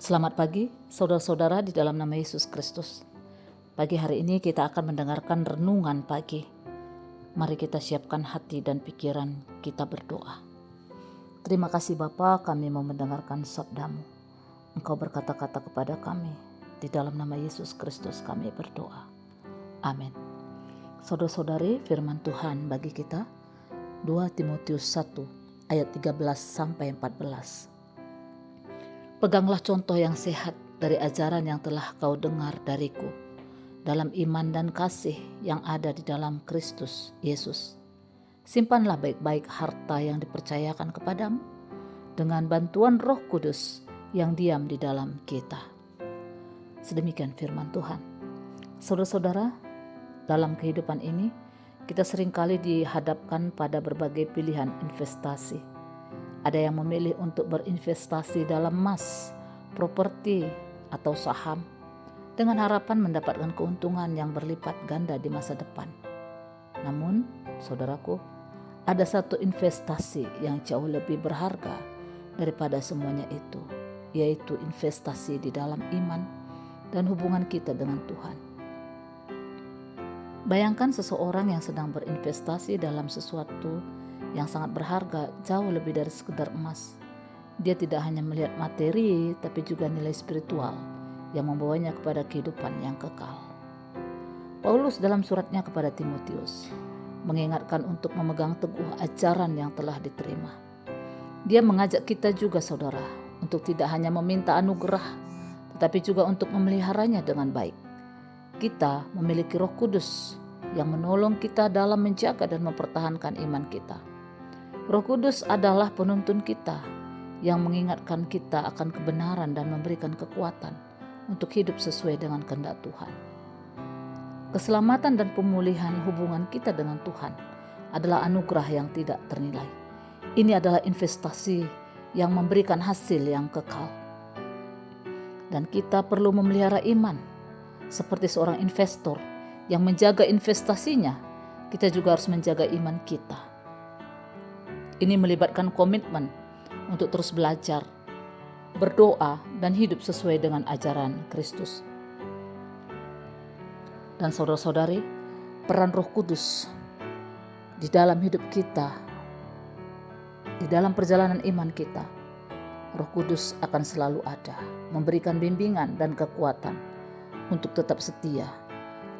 Selamat pagi, saudara-saudara di dalam nama Yesus Kristus. Pagi hari ini kita akan mendengarkan renungan pagi. Mari kita siapkan hati dan pikiran, kita berdoa. Terima kasih Bapa, kami mau mendengarkan sabda-Mu. Engkau berkata-kata kepada kami, di dalam nama Yesus Kristus kami berdoa. Amin. Saudara-saudari, firman Tuhan bagi kita, 2 Timotius 1 ayat 13-14. Peganglah contoh yang sehat dari ajaran yang telah kau dengar dariku, dalam iman dan kasih yang ada di dalam Kristus Yesus. Simpanlah baik-baik harta yang dipercayakan kepadamu, dengan bantuan Roh Kudus yang diam di dalam kita. Sedemikian firman Tuhan. Saudara-saudara, dalam kehidupan ini, kita seringkali dihadapkan pada berbagai pilihan investasi. Ada yang memilih untuk berinvestasi dalam emas, properti, atau saham dengan harapan mendapatkan keuntungan yang berlipat ganda di masa depan. Namun, saudaraku, ada satu investasi yang jauh lebih berharga daripada semuanya itu, yaitu investasi di dalam iman dan hubungan kita dengan Tuhan. Bayangkan seseorang yang sedang berinvestasi dalam sesuatu yang sangat berharga, jauh lebih dari sekedar emas. Dia tidak hanya melihat materi, tapi juga nilai spiritual yang membawanya kepada kehidupan yang kekal. Paulus dalam suratnya kepada Timotius mengingatkan untuk memegang teguh ajaran yang telah diterima. Dia mengajak kita juga, saudara, untuk tidak hanya meminta anugerah, tetapi juga untuk memeliharanya dengan baik. Kita memiliki Roh Kudus yang menolong kita dalam menjaga dan mempertahankan iman kita. Roh Kudus adalah penuntun kita yang mengingatkan kita akan kebenaran dan memberikan kekuatan untuk hidup sesuai dengan kehendak Tuhan. Keselamatan dan pemulihan hubungan kita dengan Tuhan adalah anugerah yang tidak ternilai. Ini adalah investasi yang memberikan hasil yang kekal. Dan kita perlu memelihara iman. Seperti seorang investor yang menjaga investasinya, kita juga harus menjaga iman kita. Ini melibatkan komitmen untuk terus belajar, berdoa, dan hidup sesuai dengan ajaran Kristus. Dan saudara-saudari, peran Roh Kudus di dalam hidup kita, di dalam perjalanan iman kita, Roh Kudus akan selalu ada, memberikan bimbingan dan kekuatan untuk tetap setia.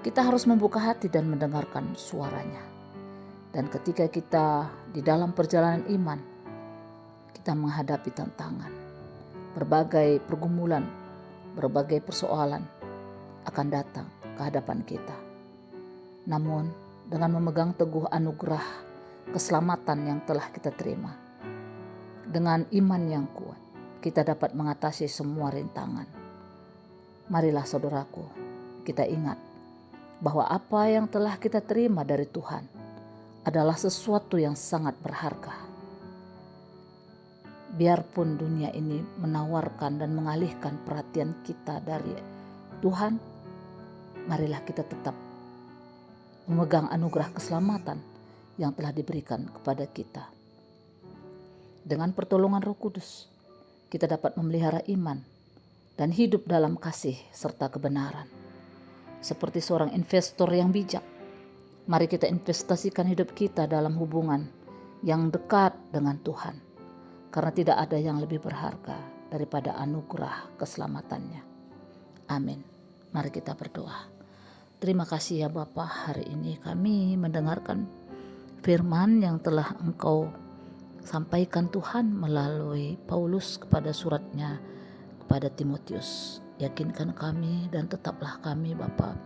Kita harus membuka hati dan mendengarkan suaranya. Dan ketika kita di dalam perjalanan iman, kita menghadapi tantangan, berbagai pergumulan, berbagai persoalan akan datang ke hadapan kita. Namun, dengan memegang teguh anugerah keselamatan yang telah kita terima, dengan iman yang kuat, kita dapat mengatasi semua rintangan. Marilah saudaraku, kita ingat bahwa apa yang telah kita terima dari Tuhan adalah sesuatu yang sangat berharga. Biarpun dunia ini menawarkan dan mengalihkan perhatian kita dari Tuhan, marilah kita tetap memegang anugerah keselamatan yang telah diberikan kepada kita. Dengan pertolongan Roh Kudus, kita dapat memelihara iman dan hidup dalam kasih serta kebenaran. Seperti seorang investor yang bijak, mari kita investasikan hidup kita dalam hubungan yang dekat dengan Tuhan, karena tidak ada yang lebih berharga daripada anugerah keselamatannya. Amin. Mari kita berdoa. Terima kasih ya Bapa, hari ini kami mendengarkan firman yang telah Engkau sampaikan Tuhan melalui Paulus kepada suratnya kepada Timotius. Yakinkan kami dan tetaplah kami Bapa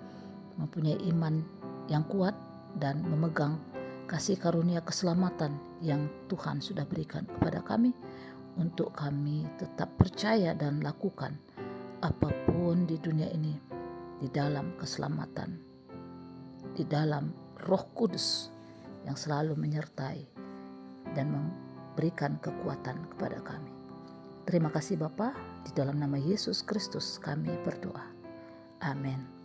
mempunyai iman yang kuat dan memegang kasih karunia keselamatan yang Tuhan sudah berikan kepada kami untuk kami tetap percaya dan lakukan apapun di dunia ini di dalam keselamatan, di dalam Roh Kudus yang selalu menyertai dan memberikan kekuatan kepada kami. Terima kasih Bapa, di dalam nama Yesus Kristus kami berdoa. Amin.